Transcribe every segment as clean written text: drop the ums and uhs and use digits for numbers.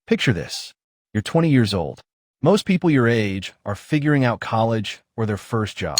Picture this. You're 20 years old. Most people your age are figuring out college or their first job.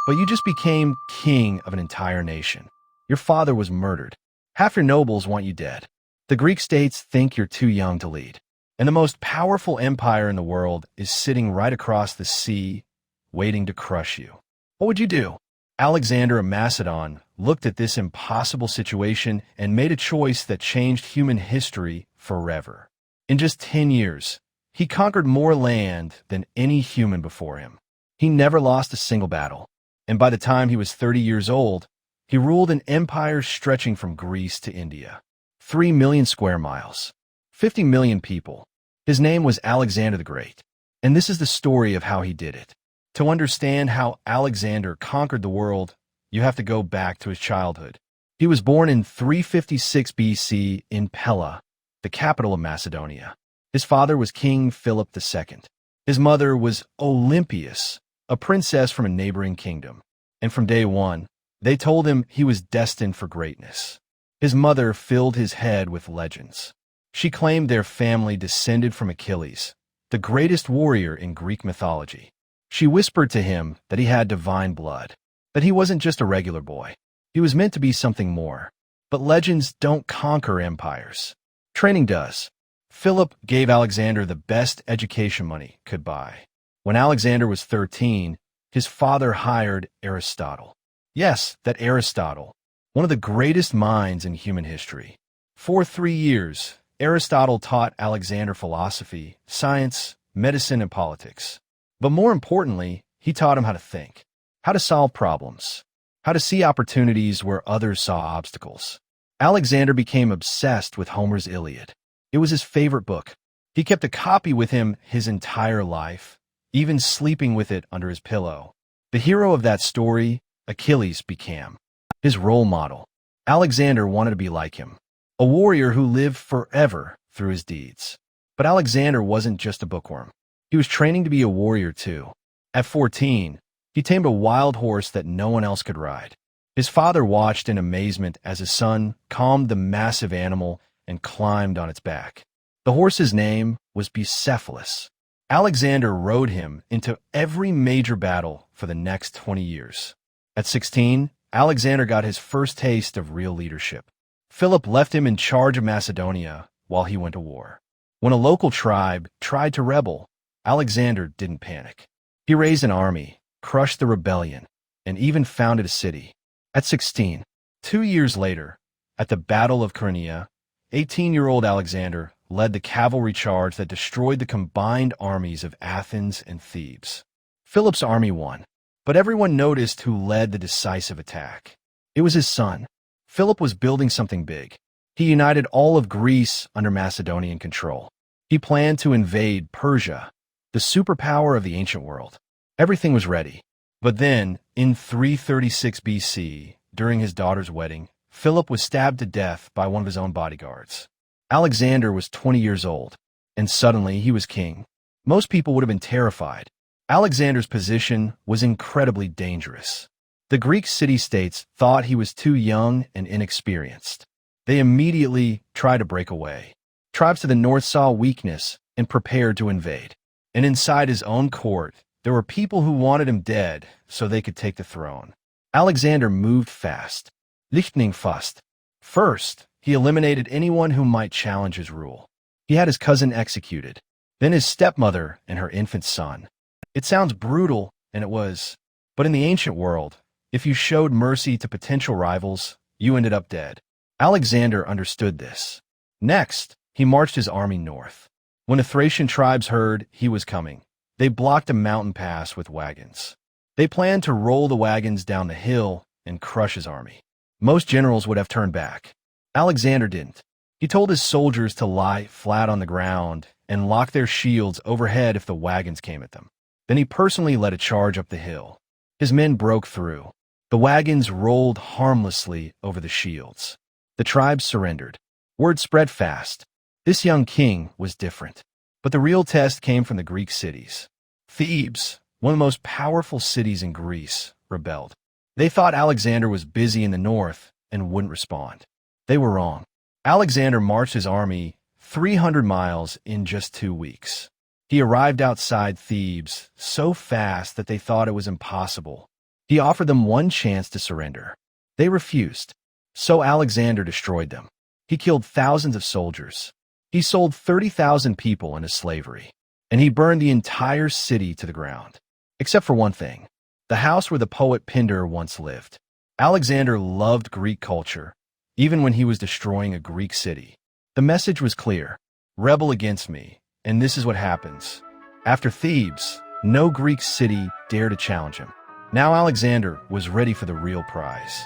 But you just became king of an entire nation. Your father was murdered. Half your nobles want you dead. The Greek states think you're too young to lead. And the most powerful empire in the world is sitting right across the sea, waiting to crush you. What would you do? Alexander of Macedon looked at this impossible situation and made a choice that changed human history forever. In just 10 years, he conquered more land than any human before him. He never lost a single battle. And by the time he was 30 years old, he ruled an empire stretching from Greece to India. 3 million square miles. 50 million people. His name was Alexander the Great. And this is the story of how he did it. To understand how Alexander conquered the world, you have to go back to his childhood. He was born in 356 BC in Pella, the capital of Macedonia. His father was King Philip II. His mother was Olympias, a princess from a neighboring kingdom. And from day one, they told him he was destined for greatness. His mother filled his head with legends. She claimed their family descended from Achilles, the greatest warrior in Greek mythology. She whispered to him that he had divine blood, that he wasn't just a regular boy. He was meant to be something more. But legends don't conquer empires. Training does. Philip gave Alexander the best education money could buy. When Alexander was 13, his father hired Aristotle. Yes, that Aristotle, one of the greatest minds in human history. For 3 years, Aristotle taught Alexander philosophy, science, medicine, and politics. But more importantly, he taught him how to think, how to solve problems, how to see opportunities where others saw obstacles. Alexander became obsessed with Homer's Iliad. It was his favorite book. He kept a copy with him his entire life, even sleeping with it under his pillow. The hero of that story, Achilles, became his role model. Alexander wanted to be like him, a warrior who lived forever through his deeds. But Alexander wasn't just a bookworm. He was training to be a warrior too. At 14, he tamed a wild horse that no one else could ride. His father watched in amazement as his son calmed the massive animal and climbed on its back. The horse's name was Bucephalus. Alexander rode him into every major battle for the next 20 years. At 16, Alexander got his first taste of real leadership. Philip left him in charge of Macedonia while he went to war. When a local tribe tried to rebel, Alexander didn't panic. He raised an army, crushed the rebellion, and even founded a city. At 16, 2 years later, at the Battle of Chaeronea, 18-year-old Alexander led the cavalry charge that destroyed the combined armies of Athens and Thebes. Philip's army won, but everyone noticed who led the decisive attack. It was his son. Philip was building something big. He united all of Greece under Macedonian control. He planned to invade Persia, the superpower of the ancient world. Everything was ready. But then, in 336 BC, during his daughter's wedding, Philip was stabbed to death by one of his own bodyguards. Alexander was 20 years old, and suddenly he was king. Most people would have been terrified. Alexander's position was incredibly dangerous. The Greek city-states thought he was too young and inexperienced. They immediately tried to break away. Tribes to the north saw weakness and prepared to invade. And inside his own court, there were people who wanted him dead so they could take the throne. Alexander moved fast. Lichtning fast. First, he eliminated anyone who might challenge his rule. He had his cousin executed, then his stepmother and her infant son. It sounds brutal, and it was. But in the ancient world, if you showed mercy to potential rivals, you ended up dead. Alexander understood this. Next, he marched his army north. When the Thracian tribes heard he was coming, they blocked a mountain pass with wagons. They planned to roll the wagons down the hill and crush his army. Most generals would have turned back. Alexander didn't. He told his soldiers to lie flat on the ground and lock their shields overhead if the wagons came at them. Then he personally led a charge up the hill. His men broke through. The wagons rolled harmlessly over the shields. The tribes surrendered. Word spread fast. This young king was different. But the real test came from the Greek cities. Thebes, one of the most powerful cities in Greece, rebelled. They thought Alexander was busy in the north and wouldn't respond. They were wrong. Alexander marched his army 300 miles in just 2 weeks. He arrived outside Thebes so fast that they thought it was impossible. He offered them one chance to surrender. They refused. So Alexander destroyed them. He killed thousands of soldiers. He sold 30,000 people into slavery. And he burned the entire city to the ground. Except for one thing. The house where the poet Pindar once lived. Alexander loved Greek culture, even when he was destroying a Greek city. The message was clear. Rebel against me, and this is what happens. After Thebes, no Greek city dared to challenge him. Now Alexander was ready for the real prize.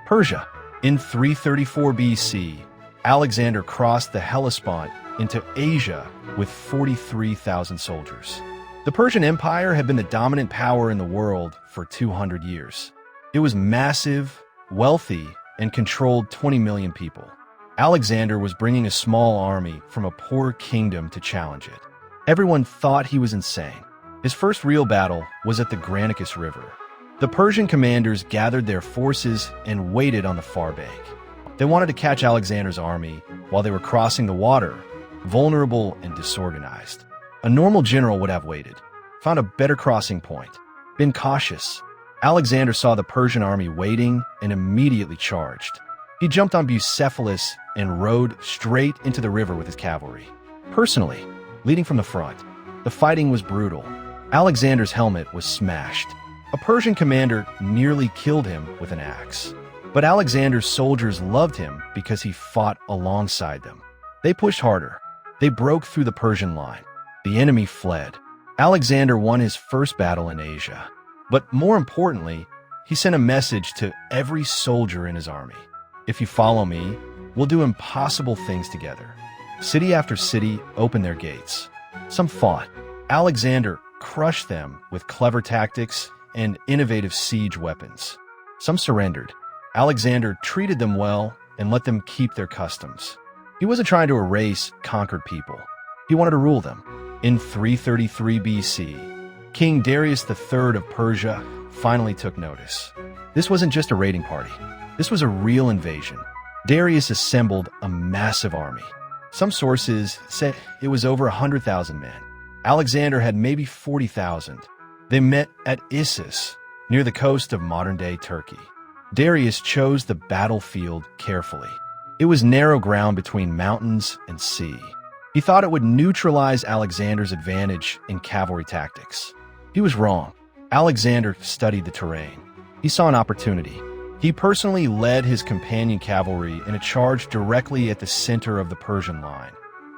Persia. In 334 BC, Alexander crossed the Hellespont into Asia with 43,000 soldiers. The Persian Empire had been the dominant power in the world for 200 years. It was massive, wealthy, and controlled 20 million people. Alexander was bringing a small army from a poor kingdom to challenge it. Everyone thought he was insane. His first real battle was at the Granicus River. The Persian commanders gathered their forces and waited on the far bank. They wanted to catch Alexander's army while they were crossing the water, vulnerable and disorganized. A normal general would have waited, found a better crossing point, been cautious. Alexander saw the Persian army waiting and immediately charged. He jumped on Bucephalus and rode straight into the river with his cavalry. Personally, leading from the front, the fighting was brutal. Alexander's helmet was smashed. A Persian commander nearly killed him with an axe. But Alexander's soldiers loved him because he fought alongside them. They pushed harder. They broke through the Persian line. The enemy fled. Alexander won his first battle in Asia. But more importantly, he sent a message to every soldier in his army. If you follow me, we'll do impossible things together. City after city opened their gates. Some fought. Alexander crushed them with clever tactics and innovative siege weapons. Some surrendered. Alexander treated them well and let them keep their customs. He wasn't trying to erase conquered people. He wanted to rule them. In 333 BC, King Darius III of Persia finally took notice. This wasn't just a raiding party. This was a real invasion. Darius assembled a massive army. Some sources said it was over 100,000 men. Alexander had maybe 40,000. They met at Issus, near the coast of modern-day Turkey. Darius chose the battlefield carefully. It was narrow ground between mountains and sea. He thought it would neutralize Alexander's advantage in cavalry tactics. He was wrong. Alexander studied the terrain. He saw an opportunity. He personally led his companion cavalry in a charge directly at the center of the Persian line,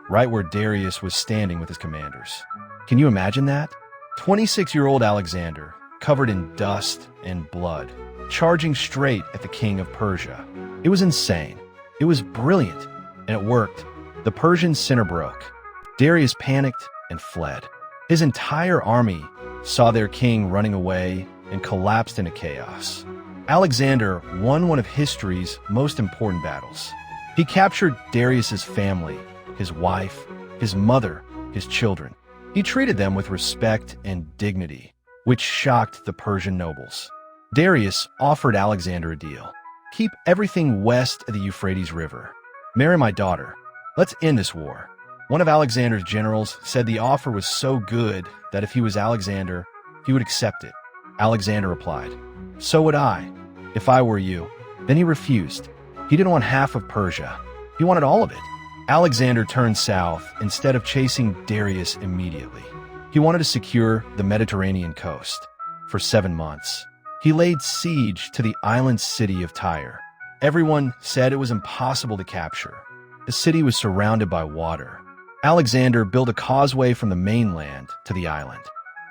right where Darius was standing with his commanders. Can you imagine that? 26-year-old Alexander, covered in dust and blood, charging straight at the king of Persia. It was insane. It was brilliant, and it worked. The Persian center broke. Darius panicked and fled. His entire army saw their king running away and collapsed into chaos. Alexander won one of history's most important battles. He captured Darius's family, his wife, his mother, his children. He treated them with respect and dignity, which shocked the Persian nobles. Darius offered Alexander a deal. Keep everything west of the Euphrates River. Marry my daughter. Let's end this war. One of Alexander's generals said the offer was so good that if he was Alexander, he would accept it. Alexander replied, "So would I, if I were you." Then he refused. He didn't want half of Persia. He wanted all of it. Alexander turned south instead of chasing Darius immediately. He wanted to secure the Mediterranean coast. For 7 months, he laid siege to the island city of Tyre. Everyone said it was impossible to capture. The city was surrounded by water. Alexander built a causeway from the mainland to the island.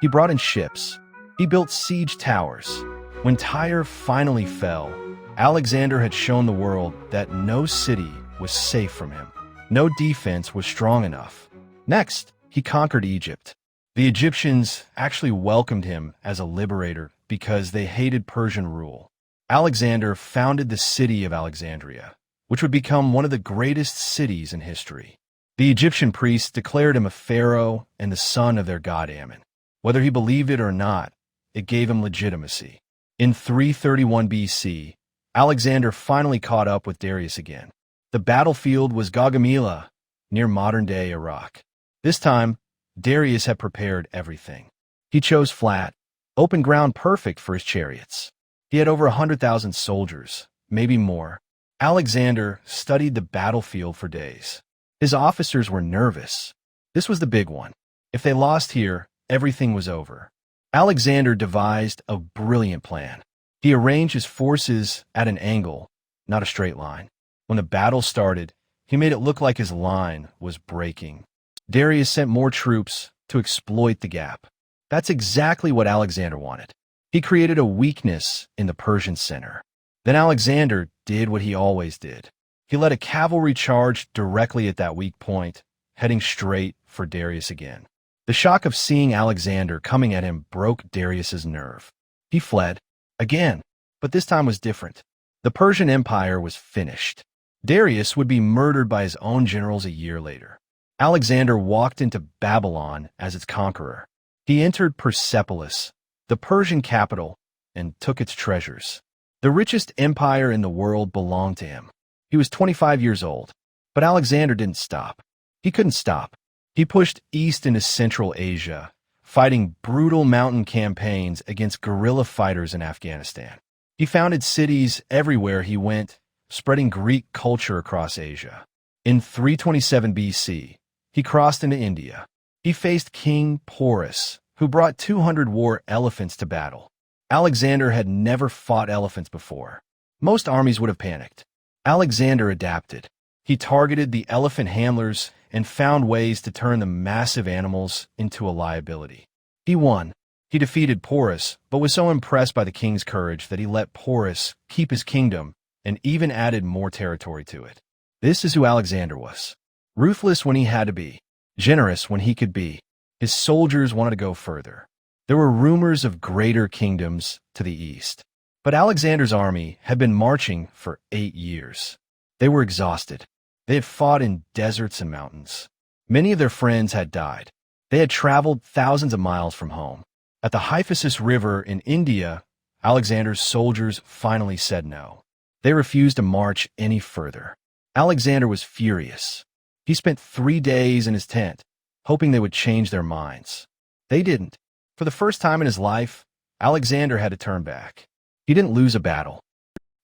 He brought in ships. He built siege towers. When Tyre finally fell, Alexander had shown the world that no city was safe from him. No defense was strong enough. Next, he conquered Egypt. The Egyptians actually welcomed him as a liberator because they hated Persian rule. Alexander founded the city of Alexandria, which would become one of the greatest cities in history. The Egyptian priests declared him a pharaoh and the son of their god Ammon. Whether he believed it or not, it gave him legitimacy. In 331 BC, Alexander finally caught up with Darius again. The battlefield was Gaugamela, near modern-day Iraq. This time, Darius had prepared everything. He chose flat, open ground perfect for his chariots. He had over 100,000 soldiers, maybe more. Alexander studied the battlefield for days. His officers were nervous. This was the big one. If they lost here, everything was over. Alexander devised a brilliant plan. He arranged his forces at an angle, not a straight line. When the battle started, he made it look like his line was breaking. Darius sent more troops to exploit the gap. That's exactly what Alexander wanted. He created a weakness in the Persian center. Then Alexander did what he always did. He led a cavalry charge directly at that weak point, heading straight for Darius again. The shock of seeing Alexander coming at him broke Darius's nerve. He fled, again, but this time was different. The Persian Empire was finished. Darius would be murdered by his own generals a year later. Alexander walked into Babylon as its conqueror. He entered Persepolis, the Persian capital, and took its treasures. The richest empire in the world belonged to him. He was 25 years old, but Alexander didn't stop. He couldn't stop. He pushed east into Central Asia, fighting brutal mountain campaigns against guerrilla fighters in Afghanistan. He founded cities everywhere he went, spreading Greek culture across Asia. In 327 BC, he crossed into India. He faced King Porus, who brought 200 war elephants to battle. Alexander had never fought elephants before. Most armies would have panicked. Alexander adapted. He targeted the elephant handlers and found ways to turn the massive animals into a liability. He won. He defeated Porus, but was so impressed by the king's courage that he let Porus keep his kingdom and even added more territory to it. This is who Alexander was. Ruthless when he had to be, generous when he could be. His soldiers wanted to go further. There were rumors of greater kingdoms to the east. But Alexander's army had been marching for 8 years. They were exhausted. They had fought in deserts and mountains. Many of their friends had died. They had traveled thousands of miles from home. At the Hyphasis River in India, Alexander's soldiers finally said no. They refused to march any further. Alexander was furious. He spent 3 days in his tent, hoping they would change their minds. They didn't. For the first time in his life, Alexander had to turn back. He didn't lose a battle.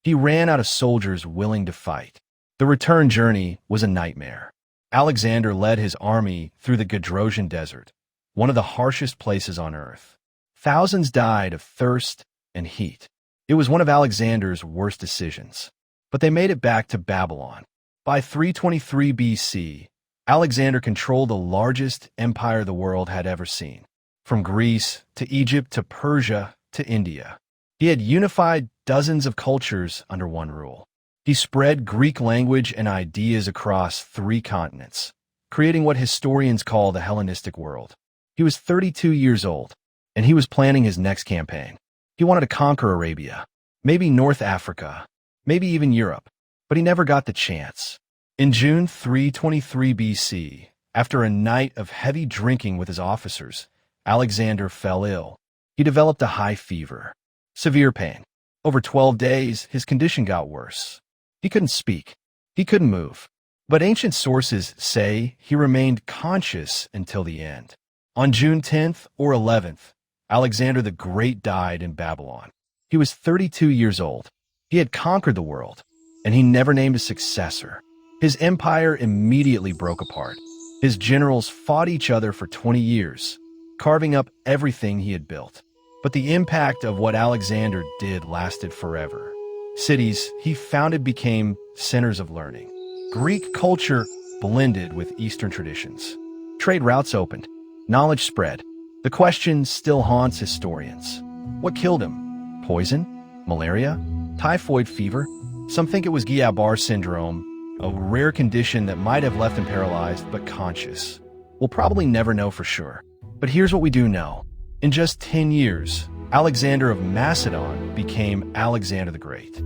He ran out of soldiers willing to fight. The return journey was a nightmare. Alexander led his army through the Gedrosian Desert, one of the harshest places on earth. Thousands died of thirst and heat. It was one of Alexander's worst decisions. But they made it back to Babylon. By 323 BC, Alexander controlled the largest empire the world had ever seen. From Greece to Egypt to Persia to India. He had unified dozens of cultures under one rule. He spread Greek language and ideas across 3 continents, creating what historians call the Hellenistic world. He was 32 years old, and he was planning his next campaign. He wanted to conquer Arabia, maybe North Africa, maybe even Europe, but he never got the chance. In June 323 BC, after a night of heavy drinking with his officers, Alexander fell ill. He developed a high fever, severe pain. Over 12 days, his condition got worse. He couldn't speak. He couldn't move. But ancient sources say he remained conscious until the end. On June 10th or 11th, Alexander the Great died in Babylon. He was 32 years old. He had conquered the world, and he never named a successor. His empire immediately broke apart. His generals fought each other for 20 years, carving up everything he had built. But the impact of what Alexander did lasted forever. Cities he founded became centers of learning. Greek culture blended with Eastern traditions. Trade routes opened. Knowledge spread. The question still haunts historians. What killed him? Poison? Malaria? Typhoid fever? Some think it was Guillain-Barré syndrome, a rare condition that might have left him paralyzed but conscious. We'll probably never know for sure. But here's what we do know. In just 10 years, Alexander of Macedon became Alexander the Great.